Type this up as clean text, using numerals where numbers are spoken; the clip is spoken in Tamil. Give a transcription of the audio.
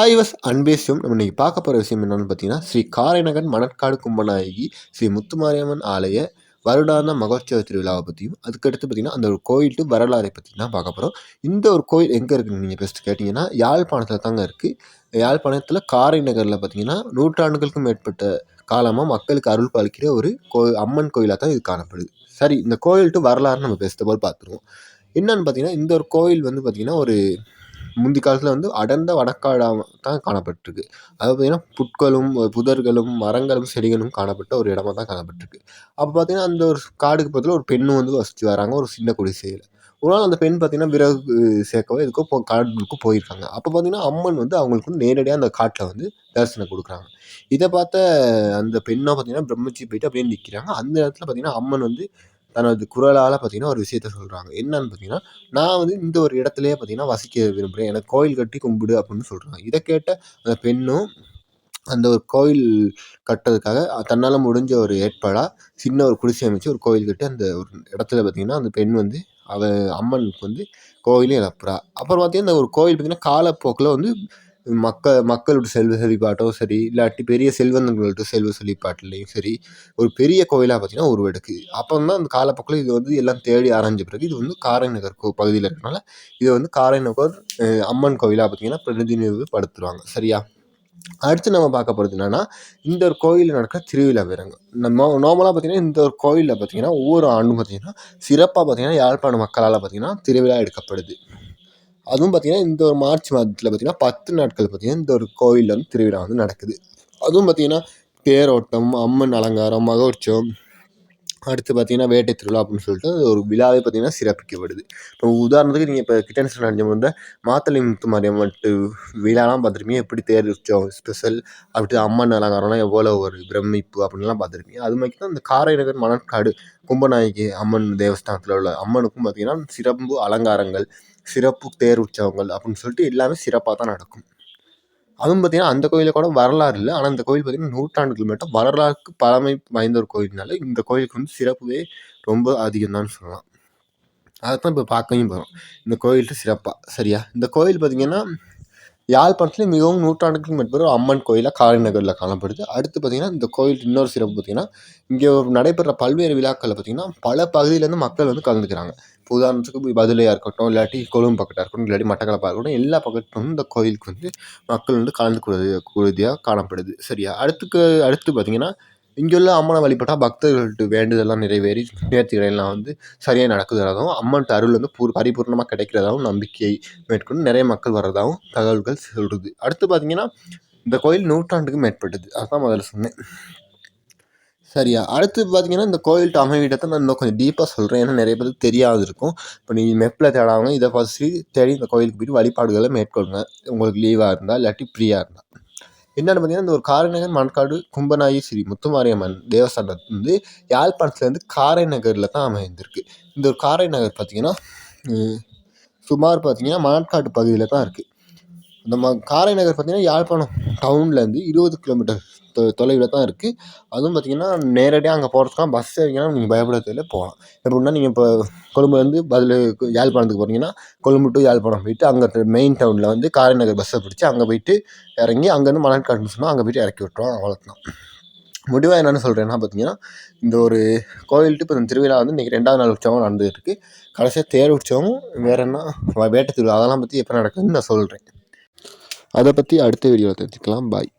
ஹாய் வஸ் அன்பேசியம் நம்ம இன்னைக்கு பார்க்க போகிற விஷயம் என்னென்னு பார்த்தீங்கன்னா, ஸ்ரீ காரைநகர் மணற்காடு கும்பநாயகி ஸ்ரீ முத்துமாரியம்மன் ஆலய வருடாந்த மகோற்சவ திருவிழாவை பற்றியும், அதுக்கடுத்து பார்த்தீங்கன்னா அந்த ஒரு கோயில் வரலாறை பற்றி தான் பார்க்க போகிறோம். இந்த ஒரு கோயில் எங்கே இருக்குன்னு நீங்கள் ஃபஸ்ட்டு கேட்டிங்கன்னா, யாழ்ப்பாணத்தில் தாங்க இருக்குது. யாழ்ப்பாணத்தில் காரைநகரில் பார்த்தீங்கன்னா நூற்றாண்டுகளுக்கும் மேற்பட்ட காலமாக மக்களுக்கு அருள் பாலிக்கிற ஒரு அம்மன் கோயிலாக தான் இது காணப்படுது. சரி, இந்த கோயில் வரலாறுன்னு நம்ம பேசுகிற போது பார்த்துருவோம். என்னன்னு பார்த்தீங்கன்னா, இந்த ஒரு கோயில் வந்து பார்த்தீங்கன்னா ஒரு முந்தி காலத்தில் வந்து அடர்ந்த வனக்காடாக தான் காணப்பட்டிருக்கு. அதாவது பார்த்தீங்கன்னா புட்களும் புதர்களும் மரங்களும் செடிகளும் காணப்பட்ட ஒரு இடமா தான் காணப்பட்டிருக்கு. அப்போ பார்த்தீங்கன்னா அந்த ஒரு காடுக்கு பக்கத்தில் ஒரு பெண்ணும் வந்து வசித்து வராங்க ஒரு சின்ன குடிசையில். ஒரு நாள் அந்த பெண் பார்த்தீங்கன்னா விறகு சேர்க்கவோ எதுக்கோ காடுகளுக்கும் போயிருக்காங்க. அப்போ பார்த்தீங்கன்னா அம்மன் வந்து அவங்களுக்கு வந்து நேரடியாக அந்த காட்டில் வந்து தரிசனம் கொடுக்குறாங்க. இதை பார்த்த அந்த பெண்ணை பார்த்தீங்கன்னா பிரமிச்சு போயிட்டு அப்படியே நிற்கிறாங்க. அந்த இடத்துல பார்த்தீங்கன்னா அம்மன் வந்து தனது குரலால் பார்த்தீங்கன்னா ஒரு விஷயத்த சொல்கிறாங்க. என்னன்னு பார்த்தீங்கன்னா, நான் வந்து இந்த ஒரு இடத்துலயே பார்த்தீங்கன்னா வசிக்க விரும்புகிறேன். எனக்கு கோயில் கட்டி கும்பிடு அப்படின்னு சொல்கிறாங்க. இதை கேட்ட அந்த பெண்ணும் அந்த ஒரு கோயில் கட்டுறதுக்காக தன்னால் முடிஞ்ச ஒரு ஏற்பாடாக சின்ன ஒரு குடிசை அமைச்சு ஒரு கோயில் கட்டி அந்த ஒரு இடத்துல பார்த்தீங்கன்னா அந்த பெண் வந்து அம்மனுக்கு வந்து கோயிலே எழுப்புறா. அப்புறம் பார்த்தீங்கன்னா இந்த ஒரு கோயில் பார்த்தீங்கன்னா காலப்போக்கில் வந்து மக்களோட செல்வ செழிப்பாட்டும் சரி, இல்லாட்டி பெரிய செல்வந்தர்களோட செல்வ செழிப்பாட்டுலையும் சரி, ஒரு பெரிய கோயிலாக பார்த்தீங்கன்னா உருவெடுக்குது. அப்புறம் தான் அந்த காலப்போக்கில் இது வந்து எல்லாம் தேடி ஆராய்ஞ்ச பிறகு இது வந்து காரைநகர் பகுதியில் இருக்கனால இதை வந்து காரைநகர் அம்மன் கோயிலாக பார்த்தீங்கன்னா பிரதிநிதிப்படுத்துவாங்க. சரியா? அடுத்து நம்ம பார்க்க போகிறது என்னென்னா, இந்த ஒரு கோயிலில் நடக்கிற திருவிழா வீரங்கள். நம்ம நார்மலாக பார்த்தீங்கன்னா இந்த ஒரு கோயிலில் பார்த்தீங்கன்னா ஒவ்வொரு ஆண்டும் பார்த்தீங்கன்னா சிறப்பாக பார்த்தீங்கன்னா யாழ்ப்பாண மக்களால் பார்த்தீங்கன்னா திருவிழா எடுக்கப்படுது. அதுவும் பார்த்தீங்கன்னா இந்த ஒரு மார்ச் மாதத்தில் பார்த்தீங்கன்னா 10 நாட்கள் பார்த்தீங்கன்னா இந்த ஒரு கோயிலில் வந்து திருவிழா வந்து நடக்குது. அதுவும் பார்த்தீங்கன்னா தேரோட்டம், அம்மன் அலங்காரம், மகோற்சவம், அடுத்து பார்த்தீங்கன்னா வேட்டை திருவிழா அப்படின்னு சொல்லிட்டு ஒரு விழாவே பார்த்தீங்கன்னா சிறப்பிக்கப்படுது. இப்போ உதாரணத்துக்கு நீங்கள் இப்போ கிட்டன்ஸில் நடந்த வந்த மாத்தளை முத்துமாரியம்மன் விழாலாம் பார்த்துருப்பீங்க. எப்படி தேர் உற்சவம் ஸ்பெஷல், அப்படி அம்மன் அலங்காரம்லாம் எவ்வளோ ஒரு பிரமிப்பு அப்படின்லாம் பார்த்துருப்பீங்க. அது மாதிரி தான் இந்த காரைநகர் மணற்காடு கும்பநாயகி அம்மன் தேவஸ்தானத்தில் உள்ள அம்மனுக்கும் பார்த்தீங்கன்னா சிறப்பு அலங்காரங்கள், சிறப்பு தேர் உற்சவங்கள் அப்படின்னு சொல்லிட்டு எல்லாமே சிறப்பாக தான் நடக்கும். அதுவும் பார்த்தீங்கன்னா அந்த கோயிலில் கூட வரலாறு இல்லை. ஆனால் இந்த கோயில் பார்த்தீங்கன்னா நூற்றாண்டுகள் மட்டும் வரலாறுக்கு பழமை வாய்ந்த ஒரு கோயில்னால இந்த கோயிலுக்கு வந்து சிறப்புவே ரொம்ப அதிகம் தான் சொல்லலாம். அதைத்தான் இப்போ பார்க்கவும் போகிறோம் இந்த கோயில்கிட்ட சிறப்பாக. சரியா? இந்த கோயில் பார்த்தீங்கன்னா யாழ்ப்பாணத்தில் மிகவும் நூற்றாண்டுகளுக்கு மேற்பட்ட அம்மன் கோயிலாக காரைநகரில் காணப்படுது. அடுத்து பார்த்தீங்கன்னா இந்த கோயில் இன்னொரு சிறப்பு பார்த்தீங்கன்னா, இங்கே நடைபெற பல்வேறு விழாக்களில் பார்த்தீங்கன்னா பல பகுதியிலேருந்து மக்கள் வந்து கலந்துக்கிறாங்க. இப்போ உதாரணத்துக்கு பதிலையாக இருக்கட்டும், இல்லாட்டி கொழும்பு பக்கத்தாக இருக்கட்டும், இல்லாட்டி மட்டக்களப்பாக இருக்கட்டும், எல்லா பக்கத்தும் இந்த கோயிலுக்கு வந்து மக்கள் வந்து கலந்துக்கூடியதாக காணப்படுது. சரியா? அடுத்து பார்த்தீங்கன்னா இங்கே உள்ள அம்மனை வழிபட்டால் பக்தர்கள்ட்ட வேண்டுதெல்லாம் நிறைவேறி நேர்த்திகளையெல்லாம் வந்து சரியாக நடக்குதுறதாகவும், அம்மன் அருள் வந்து பரிபூர்ணமாக கிடைக்கிறதாகவும் நம்பிக்கை மேற்கொண்டு நிறைய மக்கள் வர்றதாகவும் தகவல்கள் சொல்கிறது. அடுத்து பார்த்தீங்கன்னா இந்த கோயில் நூற்றாண்டுக்கு மேற்பட்டது. அதுதான் முதல்ல சொன்னேன். சரியா? அடுத்து பார்த்தீங்கன்னா இந்த கோயில்கிட்ட அமைவிடத்தை நான் இன்னும் கொஞ்சம் டீப்பாக சொல்கிறேன். ஏன்னா நிறைய பேருக்கு தெரியாது இருக்கும். இப்போ நீங்கள் மெப்பில் தேடாமல் இதை ஃபஸ்ட்டு தேடி இந்த கோயிலுக்கு போய்ட்டு வழிபாடுகளை மேற்கொள்ளுங்க. உங்களுக்கு லீவாக இருந்தால் இல்லாட்டி ஃப்ரீயாக இருந்தால். என்னென்னு பார்த்தீங்கன்னா இந்த ஒரு காரைநகர் மணற்காடு கும்பநாயகி ஸ்ரீ முத்துமாரியம்மன் தேவஸ்தானம் வந்து யாழ்ப்பாணத்துலேருந்து காரைநகரில் தான் அமைந்திருக்கு. இந்த ஒரு காரைநகர் பார்த்தீங்கன்னா சுமார் பார்த்தீங்கன்னா மணற்காடு பகுதியில் தான் இருக்குது. நம்ம காரைநகர் பார்த்தீங்கன்னா யாழ்ப்பாணம் டவுன்லேருந்து 20 கிலோமீட்டர் தொலைவில் தான் இருக்குது. அதுவும் பார்த்தீங்கன்னா நேரடியாக அங்கே போகிறதுக்காக பஸ் ஏறிங்கன்னா நீங்கள் பயப்பட தேவையில்ல, போகலாம். எப்படின்னா நீங்கள் இப்போ கொழும்புலேருந்து யாழ்ப்பாணத்துக்கு போகிறீங்கன்னா கொழும்பு டு யாழ்ப்பாணம் போயிட்டு அங்கே மெயின் டவுனில் வந்து காரைநகர் பஸ்ஸை பிடிச்சி அங்கே போயிட்டு இறங்கி அங்கேருந்து மணற்காடுன்னு சொன்னால் அங்கே போய்ட்டு இறக்கி விட்டுருவோம். அவ்வளோதான். முடிவாக என்னென்னு சொல்கிறேன்னா பார்த்தீங்கன்னா இந்த ஒரு கோயில்ட்டு இப்போ இந்த திருவிழா வந்து இன்றைக்கி 2வது நாள் உற்சவம் நடந்துகிட்டு இருக்குது. கடைசியாக தேர் உற்சவமும் வேறு என்ன வேட்டை திருவிழா அதெல்லாம் பற்றி எப்போ நடக்குதுன்னு நான் சொல்கிறேன். அதை பற்றி அடுத்த வீடியோவில் தெரிஞ்சுக்கலாம். பாய்.